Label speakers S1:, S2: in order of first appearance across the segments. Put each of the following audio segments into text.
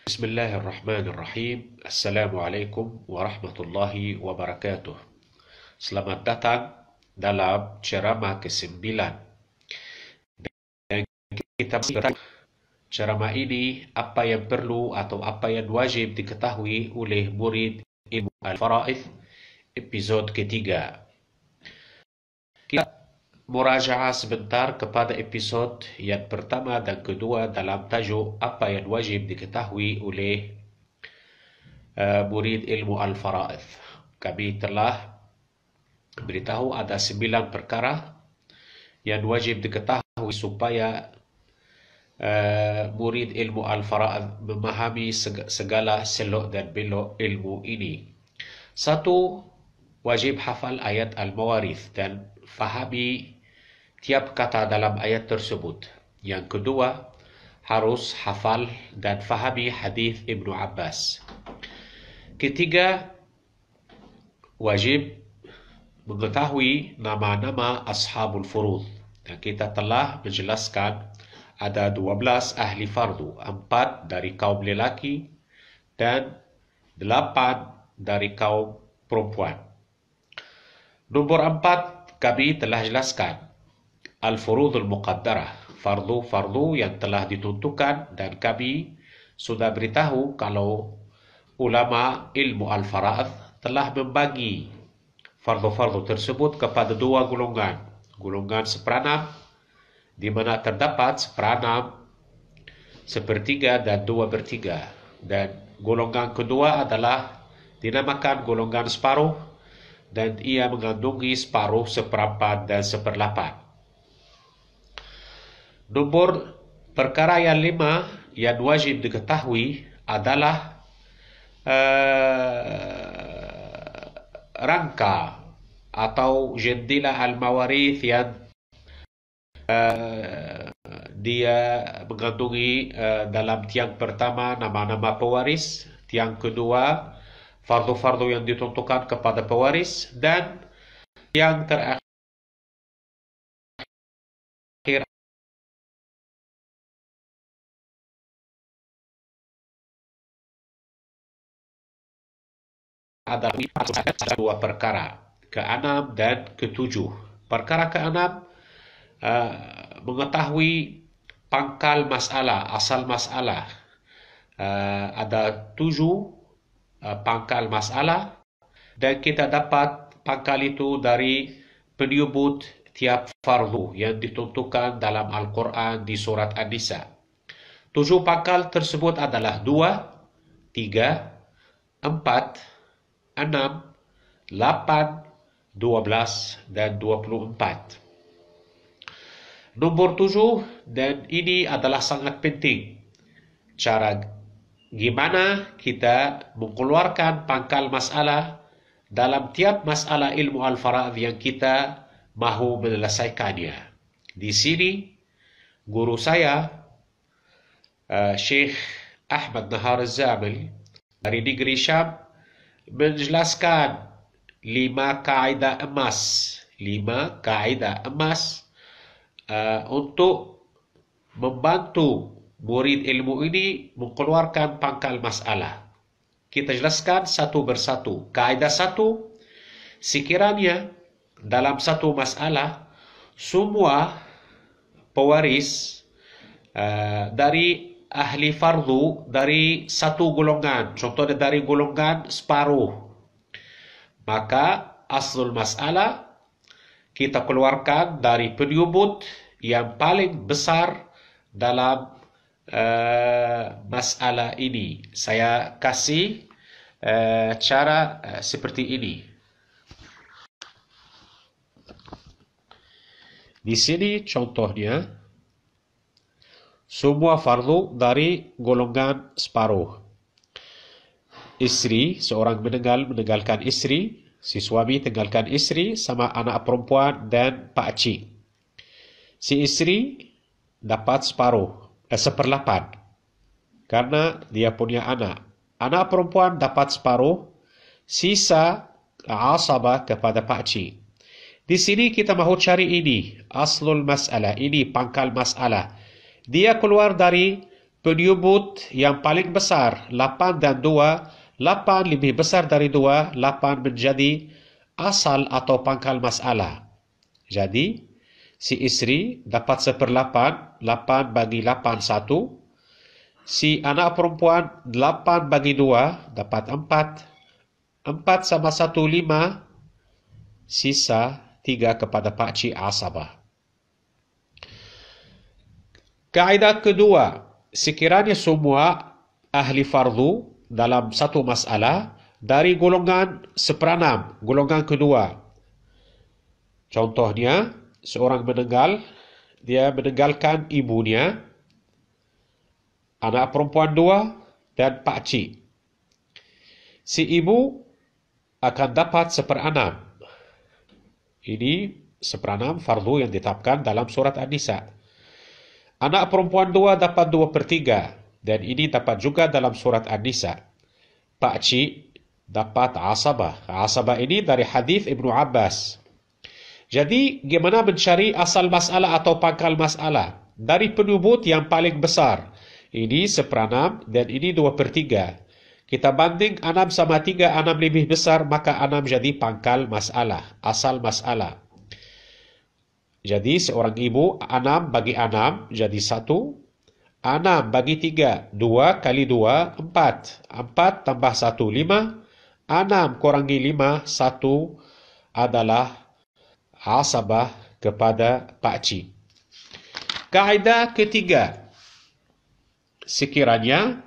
S1: Bismillahirrahmanirrahim. Assalamualaikum warahmatullahi wabarakatuh. Selamat datang dalam ceramah ke-9. Dan kita ceramah ini apa yang perlu atau apa yang wajib diketahui oleh murid ilmu al-faraid, episod ketiga. Kita murajaah sebentar kepada episod yang pertama dan kedua dalam tajuk apa yang wajib diketahui oleh murid ilmu al-faraid. Kami telah beritahu ada 9 perkara yang wajib diketahui supaya murid ilmu al-faraid memahami segala selok dan belok ilmu ini. 1. Wajib hafal ayat al-mawarith dan fahami tiap kata dalam ayat tersebut. Yang kedua, harus hafal dan fahami hadis Ibnu Abbas. Ketiga, wajib mengetahui nama-nama ashabul furud. Dan kita telah menjelaskan ada 12 ahli fardu, 4 dari kaum lelaki dan 8 dari kaum perempuan. Nombor 4 kami telah jelaskan al-furudul muqaddarah, fardu-fardu yang telah ditentukan, dan kami sudah beritahu kalau ulama ilmu al-faraid telah membagi fardu-fardu tersebut kepada 2 golongan. Golongan seperenam, di mana terdapat seperenam, sepertiga dan 2/3. Dan golongan kedua adalah dinamakan golongan separuh, dan ia mengandungi separuh, seperempat dan seperlapan. Nombor perkara yang 5 yang wajib diketahui adalah rangka atau jendela al-mawarith yang dia mengandungi dalam tiang pertama nama-nama pewaris, tiang kedua fardu-fardu yang ditentukan kepada pewaris, dan yang terakhir adalah 2 perkara, ke-6 dan ke-7. Perkara ke-6 mengetahui pangkal masalah, asal masalah. Ada 7 pangkal masalah, dan kita dapat pangkal itu dari penyebut tiap fardu yang ditentukan dalam Al-Quran di surat An-Nisa. 7 pangkal tersebut adalah 2, 3, 4, 6, 8, 12 dan 24. Nombor 7, dan ini adalah sangat penting, cara gimana kita mengeluarkan pangkal masalah dalam tiap masalah ilmu al-faraid yang kita mahu menyelesaikannya. Di sini guru saya Syekh Ahmad Nahar Zamil dari negeri Syam menjelaskan 5 kaidah emas untuk membantu murid ilmu ini mengeluarkan pangkal masalah. Kita jelaskan satu persatu. Kaidah 1, sekiranya dalam satu masalah semua pewaris dari ahli fardu dari satu golongan, contohnya dari golongan separuh, maka aslul masalah kita keluarkan dari penyebut yang paling besar dalam masalah ini. Saya kasih cara seperti ini. Di sini contohnya semua fardu dari golongan separuh. Istri, seorang meninggalkan istri, si suami tinggalkan istri sama anak perempuan dan pakcik. Si istri dapat seperlapan karena dia punya anak. Anak perempuan dapat separuh, sisa asabah kepada pakcik. Di sini kita mahu cari ini, aslul masalah, ini pangkal masalah. Dia keluar dari penyebut yang paling besar, 8 dan 2, 8 lebih besar dari 2, 8 menjadi asal atau pangkal masalah. Jadi, si isteri dapat 1/8, 8 bagi 8, 1. Si anak perempuan 8 bagi 2, dapat 4. 4 sama 1, 5. Sisa 3 kepada pakcik asabah. Kaedah kedua, sekiranya semua ahli fardu dalam satu masalah dari golongan 1/6, golongan kedua. Contohnya, seorang meninggal, dia meninggalkan ibunya, anak perempuan 2 dan pakcik. Si ibu akan dapat 1/6. Ini 1/6 fardu yang ditetapkan dalam surat An-Nisa. Anak perempuan 2 dapat 2/3 dan ini dapat juga dalam surat An-Nisa. Pakcik dapat asabah. Asabah ini dari hadis Ibnu Abbas. Jadi, bagaimana mencari asal masalah atau pangkal masalah? Dari penyebut yang paling besar. Ini 1/6 dan ini 2/3. Kita banding 6 sama 3, 6 lebih besar, maka 6 jadi pangkal masalah, asal masalah. Jadi seorang ibu 6 bagi 6 jadi 1. 6 bagi 3, 2 kali 2, 4. 4 tambah 1, 5. 6 kurangi 5, 1 adalah asabah kepada pakcik. Kaedah ketiga, sekiranya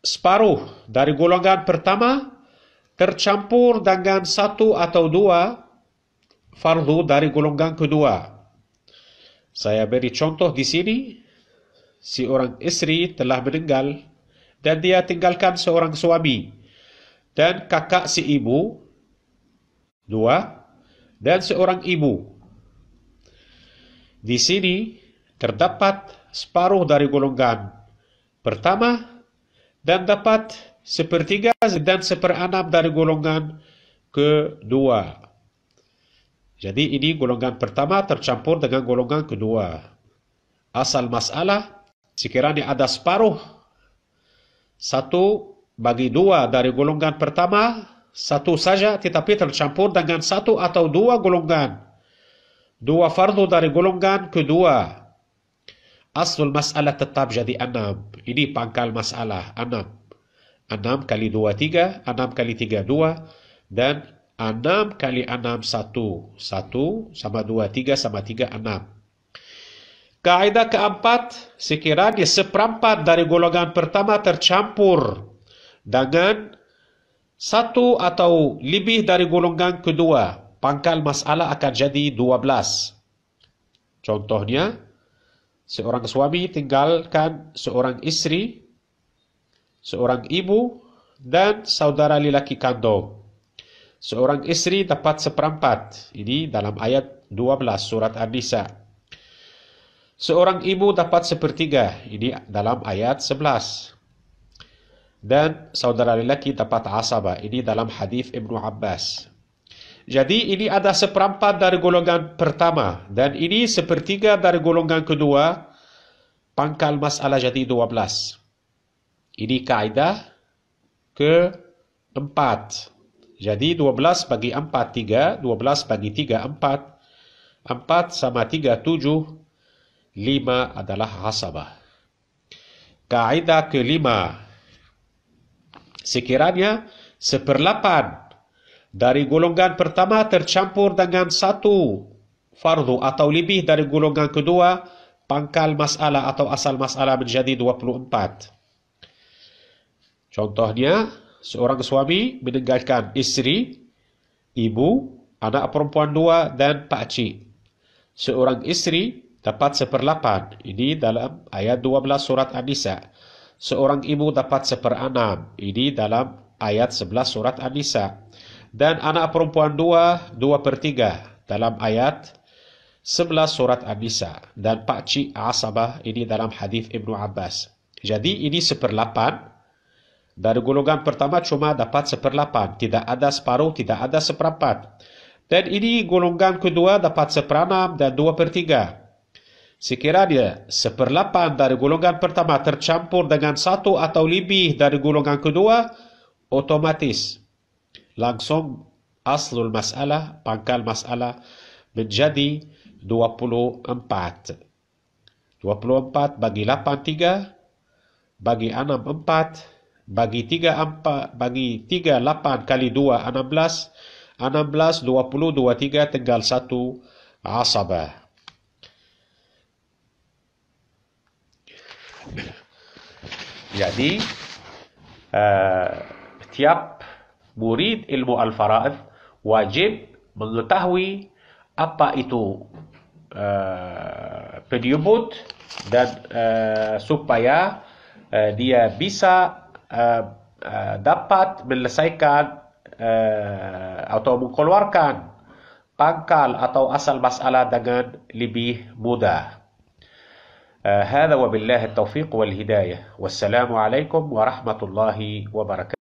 S1: separuh dari golongan pertama tercampur dengan 1 atau 2 fardu dari golongan kedua. Saya beri contoh di sini. Seorang istri telah meninggal dan dia tinggalkan seorang suami dan kakak si ibu 2 dan seorang ibu. Di sini terdapat separuh dari golongan pertama dan dapat 1/3 dan 1/6 dari golongan kedua. Jadi ini golongan pertama tercampur dengan golongan kedua. Asal masalah, sekiranya ada separuh 1 bagi 2 dari golongan pertama, 1 saja tetapi tercampur dengan 1 atau 2 golongan. 2 fardu dari golongan kedua. Aslul masalah tetap jadi 6. Ini pangkal masalah 6. 6 kali 2, 3. 6 kali 3, 2. Dan 6 kali 6, 1. 1 sama 2, 3 sama 3, 6. Kaedah keempat, sekiranya 1/4 dari golongan pertama tercampur dengan 1 atau lebih dari golongan kedua, pangkal masalah akan jadi 12. Contohnya, seorang suami tinggalkan seorang istri, seorang ibu, dan saudara lelaki kandung. Seorang istri dapat 1/4. Ini dalam ayat 12 surat An-Nisa. Seorang ibu dapat 1/3. Ini dalam ayat 11. Dan saudara lelaki dapat asabah. Ini dalam hadis Ibnu Abbas. Jadi ini ada 1/4 dari golongan pertama dan ini 1/3 dari golongan kedua. Pangkal masalah jadi 12. Ini kaedah keempat. Jadi 12 bagi 4, 3. 12 bagi 3, 4. 4 sama 3, 7. 5 adalah asabah. Kaedah kelima, sekiranya 1/8 dari golongan pertama tercampur dengan 1 fardu atau lebih dari golongan kedua, pangkal masalah atau asal masalah menjadi 24. Contohnya, seorang suami meninggalkan istri, ibu, anak perempuan 2 dan pakcik. Seorang istri dapat 1/8. Ini dalam ayat 12 surat An-Nisa. Seorang ibu dapat 1/6. Ini dalam ayat 11 surat An-Nisa. Dan anak perempuan 2, 2/3 dalam ayat 11 surat An-Nisa. Dan pakcik asabah ini dalam hadis Ibnu Abbas. Jadi ini 1/8. Dari golongan pertama cuma dapat 1/8. Tidak ada separuh, tidak ada 1/4. Dan ini golongan kedua dapat 1/6 dan 2/3. Sekiranya 1/8 dari golongan pertama tercampur dengan 1 atau lebih dari golongan kedua, otomatis langsung aslul masalah, pangkal masalah menjadi 24. 24 bagi 8 3, bagi 6 4, bagi 3 8 kali 2 16, 16 20 23 tinggal 1 asabah. Jadi tiap murid ilmu al-faraid wajib mengetahui apa itu penyebut dan supaya dia bisa dapat menyelesaikan atau mengeluarkan pangkal atau asal masalah dengan lebih mudah. هذا وبالله التوفيق والهداية والسلام عليكم ورحمة الله وبركاته.